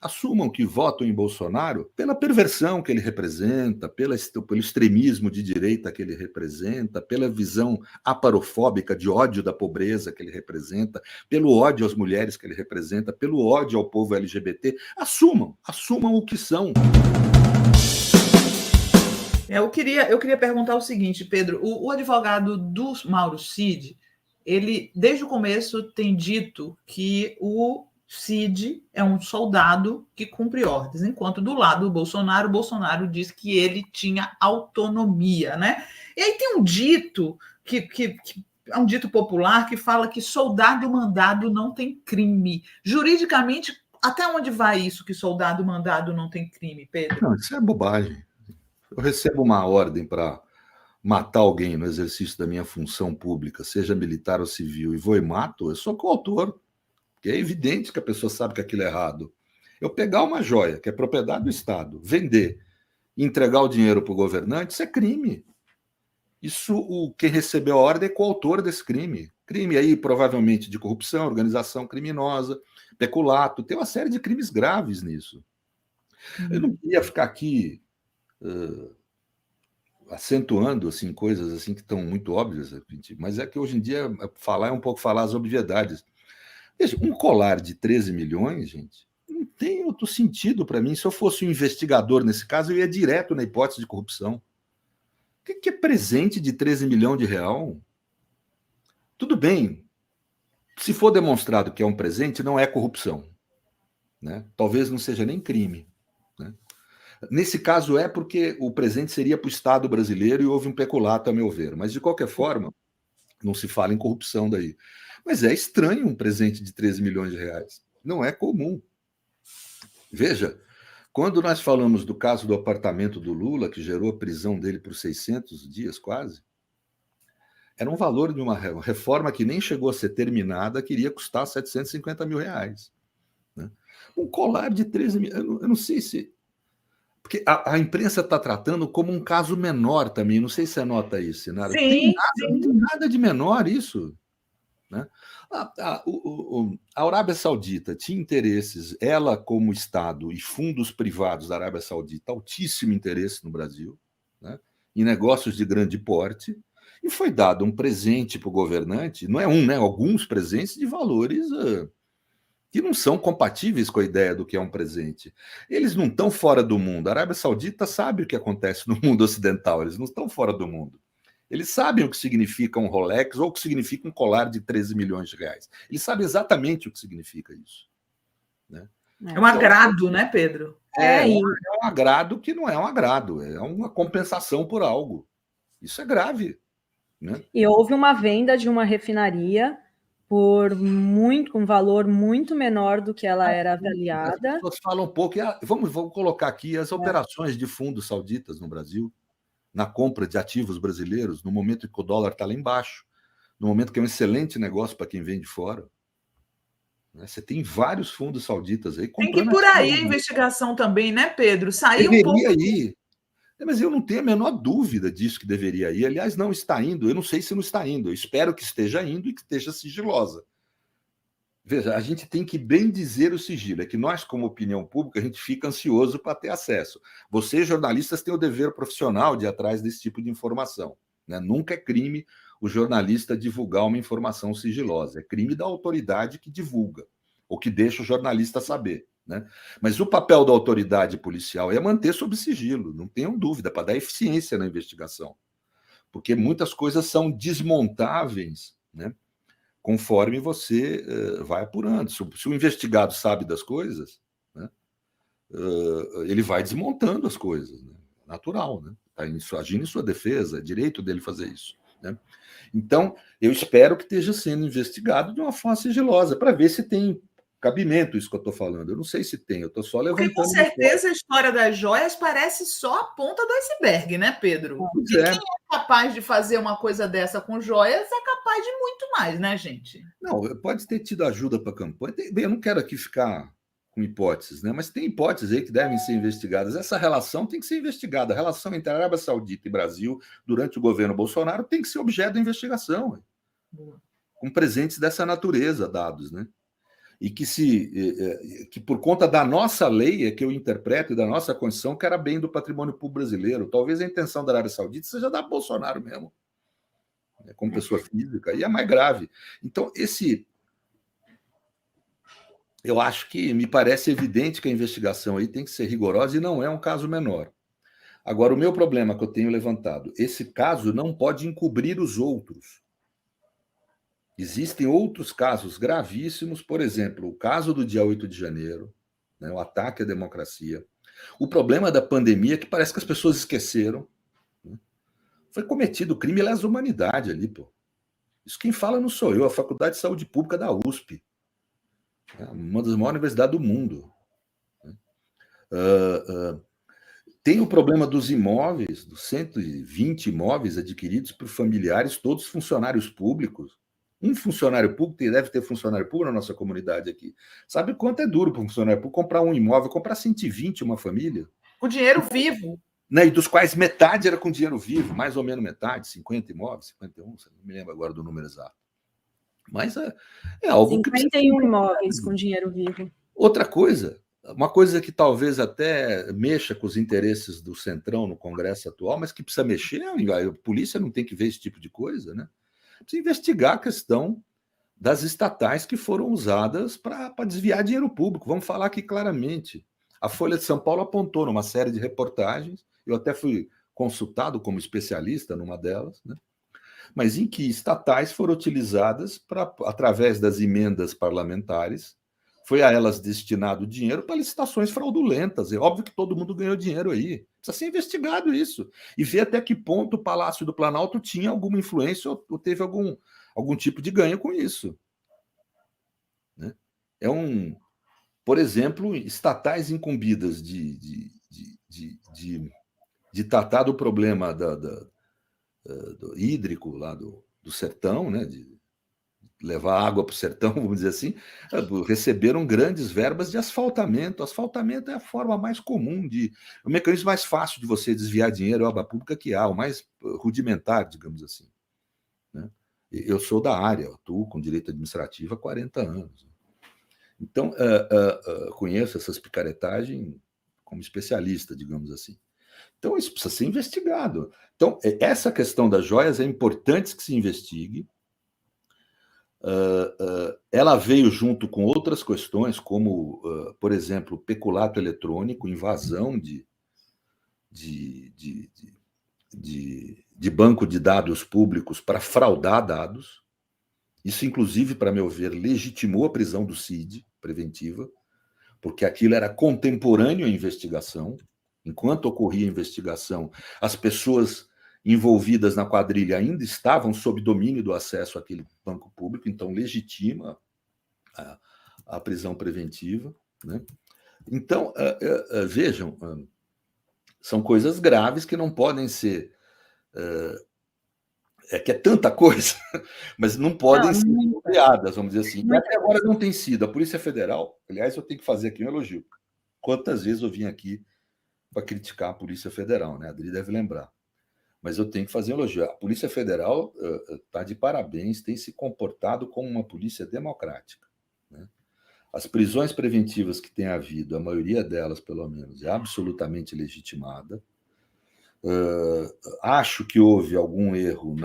assumam que votam em Bolsonaro pela perversão que ele representa, pelo extremismo de direita que ele representa, pela visão aparofóbica de ódio da pobreza que ele representa, pelo ódio às mulheres que ele representa, pelo ódio ao povo LGBT. Assumam o que são. Eu queria perguntar o seguinte, Pedro, o advogado do Mauro Cid, ele, desde o começo, tem dito que o Cid é um soldado que cumpre ordens, enquanto do lado do Bolsonaro, o Bolsonaro diz que ele tinha autonomia, né? E aí tem um dito que é um dito popular que fala que soldado mandado não tem crime. Juridicamente, até onde vai isso que soldado mandado não tem crime, Pedro? Não, isso é bobagem. Eu recebo uma ordem para matar alguém no exercício da minha função pública, seja militar ou civil, e vou e mato, eu sou coautor. Porque é evidente que a pessoa sabe que aquilo é errado. Eu pegar uma joia, que é propriedade do Estado, vender e entregar o dinheiro para o governante, isso é crime. Quem recebeu a ordem é coautor desse crime. Crime aí, provavelmente, de corrupção, organização criminosa, peculato, tem uma série de crimes graves nisso. Eu não queria ficar aqui acentuando assim, coisas assim que estão muito óbvias, mas é que hoje em dia falar é um pouco falar as obviedades. Veja, um colar de 13 milhões, gente, não tem outro sentido para mim. Se eu fosse um investigador nesse caso, eu ia direto na hipótese de corrupção. O que é presente de 13 milhões de real? Tudo bem, se for demonstrado que é um presente, não é corrupção. Né? Talvez não seja nem crime. Né? Nesse caso é porque o presente seria para o Estado brasileiro e houve um peculato, a meu ver. Mas, de qualquer forma, não se fala em corrupção daí. Mas é estranho um presente de 13 milhões de reais. Não é comum. Veja, quando nós falamos do caso do apartamento do Lula, que gerou a prisão dele por 600 dias quase, era um valor de uma reforma que nem chegou a ser terminada, que iria custar 750 mil reais. Né? Um colar de 13 mil... Eu não sei se... Porque a imprensa está tratando como um caso menor também. Não sei se você nota isso, Sinara. Não tem nada de menor isso. Né? A Arábia Saudita tinha interesses, ela como Estado e fundos privados da Arábia Saudita, altíssimo interesse no Brasil, né? Em negócios de grande porte, e foi dado um presente para o governante, não é um, né? Alguns presentes de valores que não são compatíveis com a ideia do que é um presente. Eles não estão fora do mundo. A Arábia Saudita sabe o que acontece no mundo ocidental, eles não estão fora do mundo. Eles sabem o que significa um Rolex ou o que significa um colar de 13 milhões de reais. Eles sabem exatamente o que significa isso. Né? É um agrado, né, Pedro? É um agrado que não é um agrado, é uma compensação por algo. Isso é grave. Né? E houve uma venda de uma refinaria por um valor muito menor do que ela era avaliada. As pessoas falam um pouco, vamos colocar aqui as operações de fundos sauditas no Brasil, na compra de ativos brasileiros, no momento em que o dólar está lá embaixo, no momento que é um excelente negócio para quem vem de fora. Você tem vários fundos sauditas aí comprando. Tem que ir por aí a investigação também, né, Pedro? Sair deveria um pouco... ir. Mas eu não tenho a menor dúvida disso que deveria ir. Aliás, não está indo. Eu não sei se não está indo. Eu espero que esteja indo e que esteja sigilosa. Veja, a gente tem que bem dizer o sigilo. É que nós, como opinião pública, a gente fica ansioso para ter acesso. Vocês, jornalistas, têm o dever profissional de ir atrás desse tipo de informação. Né? Nunca é crime o jornalista divulgar uma informação sigilosa. É crime da autoridade que divulga, ou que deixa o jornalista saber. Né? Mas o papel da autoridade policial é manter sob sigilo, não tenham dúvida, para dar eficiência na investigação. Porque muitas coisas são desmontáveis, né? Conforme você vai apurando. Se o investigado sabe das coisas, né? Ele vai desmontando as coisas. Né? Natural, né? Está agindo em sua defesa, é direito dele fazer isso. Né? Então, eu espero que esteja sendo investigado de uma forma sigilosa, para ver se tem cabimento isso que eu estou falando. Eu não sei se tem, eu estou só levantando... Porque, com certeza, a história das joias parece só a ponta do iceberg, né, Pedro? Quem é capaz de fazer uma coisa dessa com joias é capaz de muito mais, né, gente? Não, pode ter tido ajuda para a campanha. Bem, eu não quero aqui ficar com hipóteses, né? Mas tem hipóteses aí que devem ser investigadas. Essa relação tem que ser investigada. A relação entre a Arábia Saudita e Brasil durante o governo Bolsonaro tem que ser objeto da investigação. Com presentes dessa natureza dados, né? e que por conta da nossa lei, é que eu interpreto, e da nossa Constituição, que era bem do patrimônio público brasileiro. Talvez a intenção da Arábia Saudita seja da Bolsonaro mesmo, né, como pessoa física, e é mais grave. Então, eu acho que me parece evidente que a investigação aí tem que ser rigorosa e não é um caso menor. Agora, o meu problema que eu tenho levantado, esse caso não pode encobrir os outros. Existem outros casos gravíssimos, por exemplo, o caso do dia 8 de janeiro, né, o ataque à democracia. O problema da pandemia, que parece que as pessoas esqueceram. Né? Foi cometido crime à lesa humanidade ali, pô. Isso quem fala não sou eu, a Faculdade de Saúde Pública da USP. Uma das maiores universidades do mundo. Tem o problema dos imóveis, dos 120 imóveis adquiridos por familiares, todos funcionários públicos. Um funcionário público, deve ter funcionário público na nossa comunidade aqui. Sabe quanto é duro para um funcionário público comprar um imóvel, comprar 120 uma família? Com dinheiro vivo. Né? E dos quais metade era com dinheiro vivo, mais ou menos metade, 50 imóveis, 51, não me lembro agora do número exato. Mas é algo 51 que... 51 imóveis com dinheiro vivo. Outra coisa, uma coisa que talvez até mexa com os interesses do Centrão no Congresso atual, mas que precisa mexer, a polícia não tem que ver esse tipo de coisa, né? Precisa investigar a questão das estatais que foram usadas para desviar dinheiro público. Vamos falar aqui claramente. A Folha de São Paulo apontou numa série de reportagens, eu até fui consultado como especialista numa delas, né? Mas em que estatais foram utilizadas através das emendas parlamentares, foi a elas destinado dinheiro para licitações fraudulentas. É óbvio que todo mundo ganhou dinheiro aí. Precisa ser investigado isso. E ver até que ponto o Palácio do Planalto tinha alguma influência ou teve algum tipo de ganho com isso. Né? Por exemplo, estatais incumbidas de tratar do problema do hídrico lá do sertão, né? De levar água para o sertão, vamos dizer assim, receberam grandes verbas de asfaltamento. Asfaltamento é a forma mais comum o mecanismo mais fácil de você desviar dinheiro à obra pública que há, o mais rudimentar, digamos assim. Né? Eu sou da área, atuo com direito administrativo há 40 anos. Então, conheço essas picaretagens como especialista, digamos assim. Então, isso precisa ser investigado. Então, essa questão das joias é importante que se investigue. Ela veio junto com outras questões, como, por exemplo, peculato eletrônico, invasão de banco de dados públicos para fraudar dados. Isso, inclusive, para meu ver, legitimou a prisão do CID preventiva, porque aquilo era contemporâneo à investigação. Enquanto ocorria a investigação, as pessoas envolvidas na quadrilha ainda estavam sob domínio do acesso àquele banco público, então legitima a prisão preventiva. Né? Então, vejam, são coisas graves que não podem ser... que é tanta coisa, mas não podem ser nomeadas, vamos dizer assim. E até agora não tem sido. A Polícia Federal, aliás, eu tenho que fazer aqui um elogio. Quantas vezes eu vim aqui para criticar a Polícia Federal, né? A Adri deve lembrar. Mas eu tenho que fazer um elogio. A Polícia Federal está de parabéns, tem se comportado como uma polícia democrática. Né? As prisões preventivas que tem havido, a maioria delas, pelo menos, é absolutamente legitimada. Acho que houve algum erro,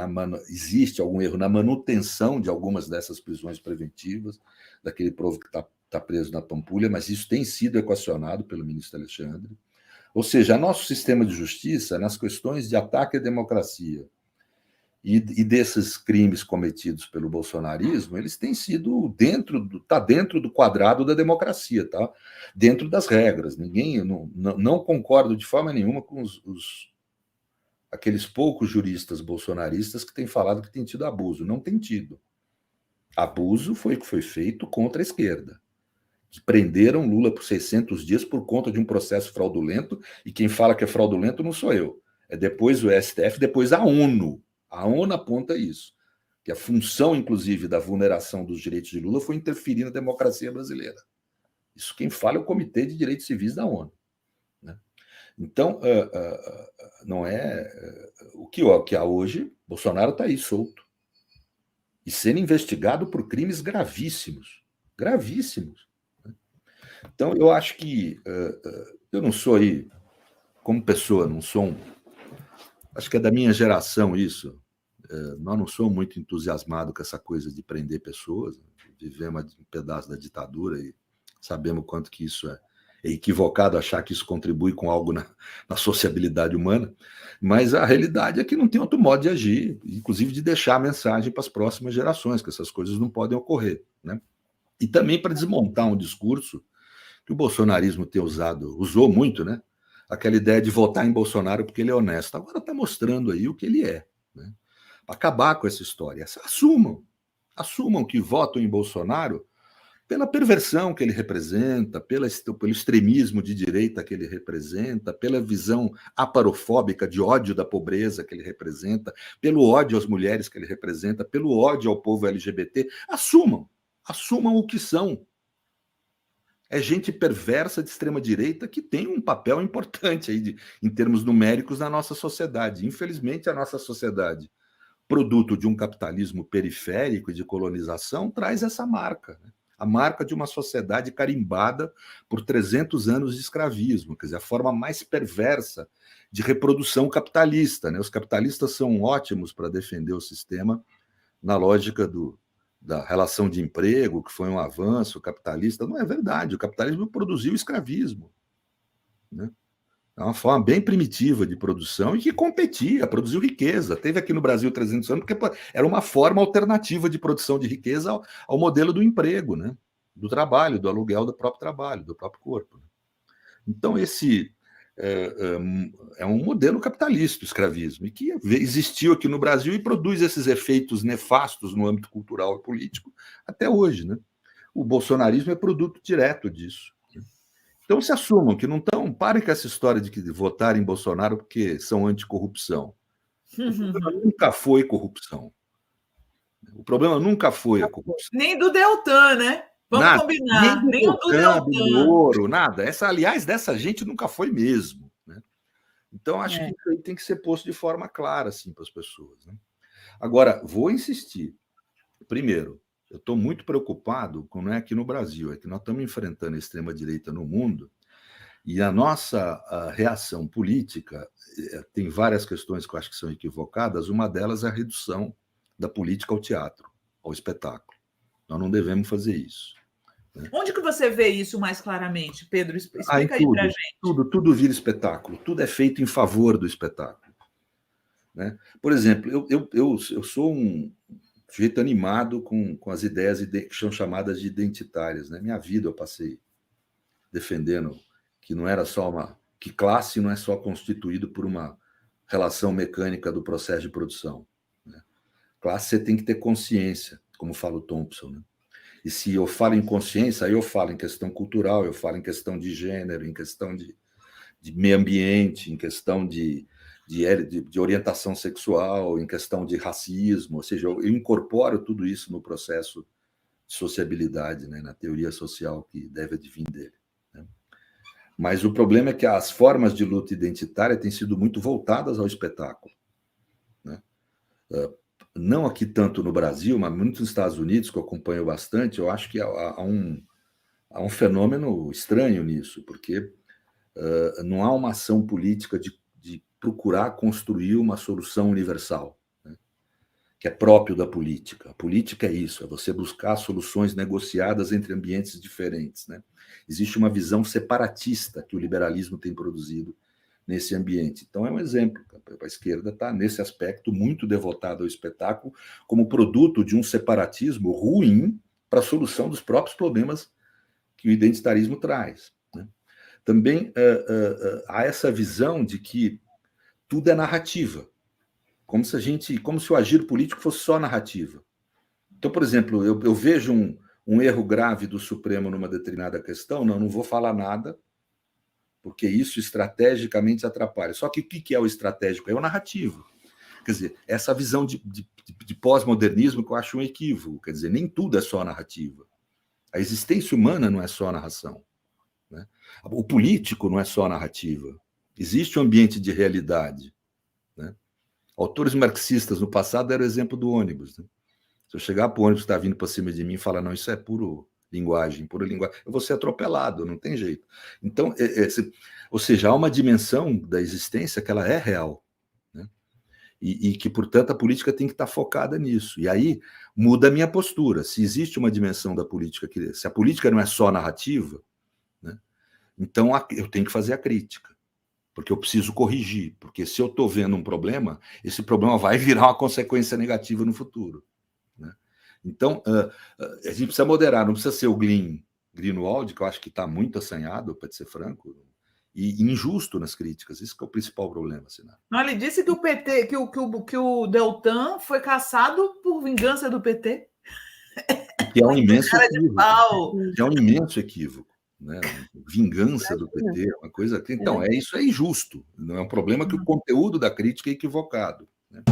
existe algum erro na manutenção de algumas dessas prisões preventivas, daquele povo que está preso na Pampulha, mas isso tem sido equacionado pelo ministro Alexandre. Ou seja, nosso sistema de justiça, nas questões de ataque à democracia e desses crimes cometidos pelo bolsonarismo, eles têm sido dentro do quadrado da democracia, tá? Dentro das regras. Não concordo de forma nenhuma com aqueles poucos juristas bolsonaristas que têm falado que tem tido abuso. Não tem tido. Abuso foi o que foi feito contra a esquerda. Que prenderam Lula por 600 dias por conta de um processo fraudulento, e quem fala que é fraudulento não sou eu. É depois o STF, depois a ONU. A ONU aponta isso. Que a função, inclusive, da vulneração dos direitos de Lula foi interferir na democracia brasileira. Isso quem fala é o Comitê de Direitos Civis da ONU. Né? Então, não é... O que há hoje, Bolsonaro está aí solto. E sendo investigado por crimes gravíssimos. gravíssimos. Então, eu acho que eu não sou aí, como pessoa, não sou acho que é da minha geração isso. Nós não somos muito entusiasmados com essa coisa de prender pessoas. Vivemos um pedaço da ditadura e sabemos quanto que isso é equivocado achar que isso contribui com algo na sociabilidade humana, mas a realidade é que não tem outro modo de agir, inclusive de deixar a mensagem para as próximas gerações, que essas coisas não podem ocorrer, né? E também para desmontar um discurso que o bolsonarismo usou muito, né? Aquela ideia de votar em Bolsonaro porque ele é honesto. Agora está mostrando aí o que ele é, né? Para acabar com essa história. Assumam que votam em Bolsonaro pela perversão que ele representa, pelo extremismo de direita que ele representa, pela visão aparofóbica de ódio da pobreza que ele representa, pelo ódio às mulheres que ele representa, pelo ódio ao povo LGBT. Assumam o que são. É gente perversa de extrema-direita que tem um papel importante aí em termos numéricos na nossa sociedade. Infelizmente, a nossa sociedade, produto de um capitalismo periférico e de colonização, traz essa marca, né? A marca de uma sociedade carimbada por 300 anos de escravismo, quer dizer, a forma mais perversa de reprodução capitalista, né? Os capitalistas são ótimos para defender o sistema na lógica da relação de emprego, que foi um avanço capitalista. Não é verdade, o capitalismo produziu escravismo, né? É uma forma bem primitiva de produção e que competia, produziu riqueza. Teve aqui no Brasil 300 anos, porque era uma forma alternativa de produção de riqueza ao modelo do emprego, né? Do trabalho, do aluguel do próprio trabalho, do próprio corpo. Então, esse é um modelo capitalista, o escravismo, e que existiu aqui no Brasil e produz esses efeitos nefastos no âmbito cultural e político até hoje, né? O bolsonarismo é produto direto disso. Então se assumam que não estão, parem com essa história de que votar em Bolsonaro porque são anticorrupção. O problema nunca foi corrupção. O problema nunca foi a corrupção. Nem do Deltan, né? Vamos combinar. Nem o do Deltan. Do Moro, nada. Aliás, dessa gente nunca foi mesmo, né? Então acho que isso aí tem que ser posto de forma clara assim, para as pessoas, né? Agora, vou insistir. Primeiro, eu estou muito preocupado, não é aqui no Brasil, é que nós estamos enfrentando a extrema-direita no mundo e a nossa reação política tem várias questões que eu acho que são equivocadas. Uma delas é a redução da política ao teatro, ao espetáculo. Nós não devemos fazer isso, né? Onde que você vê isso mais claramente, Pedro? Explica aí para a gente. Tudo vira espetáculo, tudo é feito em favor do espetáculo, né? Por exemplo, eu sou um sujeito animado com as ideias que são chamadas de identitárias, né? Minha vida eu passei defendendo que não era só que classe não é só constituído por uma relação mecânica do processo de produção, né? Classe você tem que ter consciência, como fala o Thompson, né? E se eu falo em consciência, aí eu falo em questão cultural, eu falo em questão de gênero, em questão de meio ambiente, em questão de orientação sexual, em questão de racismo, ou seja, eu incorporo tudo isso no processo de sociabilidade, né, na teoria social que deve advir dele, né? Mas o problema é que as formas de luta identitária têm sido muito voltadas ao espetáculo, né? Não aqui tanto no Brasil, mas muito nos Estados Unidos, que eu acompanho bastante. Eu acho que há um fenômeno estranho nisso, porque não há uma ação política de procurar construir uma solução universal, né, que é próprio da política. A política é isso, é você buscar soluções negociadas entre ambientes diferentes, né? Existe uma visão separatista que o liberalismo tem produzido nesse ambiente. Então é um exemplo. A esquerda está, nesse aspecto, muito devotada ao espetáculo como produto de um separatismo ruim para a solução dos próprios problemas que o identitarismo traz, né? Também há essa visão de que tudo é narrativa, como se o agir político fosse só narrativa. Então, por exemplo, eu vejo um erro grave do Supremo numa determinada questão, não vou falar nada, porque isso estrategicamente atrapalha. Só que o que é o estratégico? É o narrativo. Quer dizer, essa visão de pós-modernismo que eu acho um equívoco. Quer dizer, nem tudo é só narrativa. A existência humana não é só narração, né? O político não é só narrativa. Existe um ambiente de realidade, né? Autores marxistas no passado deram o exemplo do ônibus, né? Se eu chegar para o ônibus que está vindo para cima de mim e falar, não, isso é puro linguagem, pura linguagem, eu vou ser atropelado, não tem jeito. Então, ou seja, há uma dimensão da existência que ela é real, né? E que, portanto, a política tem que estar focada nisso. E aí muda a minha postura. Se existe uma dimensão da política, se a política não é só narrativa, né, então eu tenho que fazer a crítica, porque eu preciso corrigir, porque se eu estou vendo um problema, esse problema vai virar uma consequência negativa no futuro, né? Então, a gente precisa moderar, não precisa ser o Greenwald, que eu acho que está muito assanhado, para ser franco, e injusto nas críticas. Isso que é o principal problema, Sinara. Não, ele disse que o PT, que o Deltan foi caçado por vingança do PT. Que é um imenso Cara de pau. Que é um imenso equívoco, né? Vingança do PT, uma coisa que. Então, isso é injusto. Não é um problema que o conteúdo da crítica é equivocado, né?